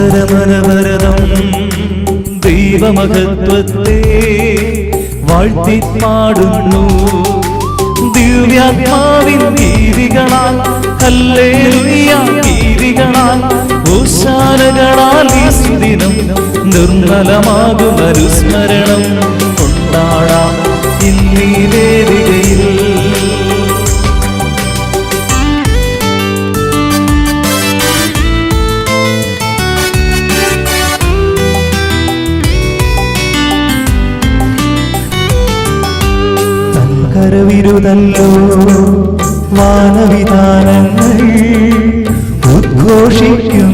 ആദരമനവരതം ദൈവമഹത്വത്തെ വാഴ്ത്തിപ്പാടുന്നു. ദിവ്യാത്മാവിൻ ഗീതികളാൽ hallelujah ഗീതികളാൽ ഹോശാനകളാൽ ഈ സുദിനം നിർമ്മലമാകും അനുസ്മരണം കൊണ്ടാടാം ഇന്നീ വേദികയിൽ. കരവിരുതല്ലോ വാനവിധാനങ്ങൾ ഉദ്ഘോഷിക്കും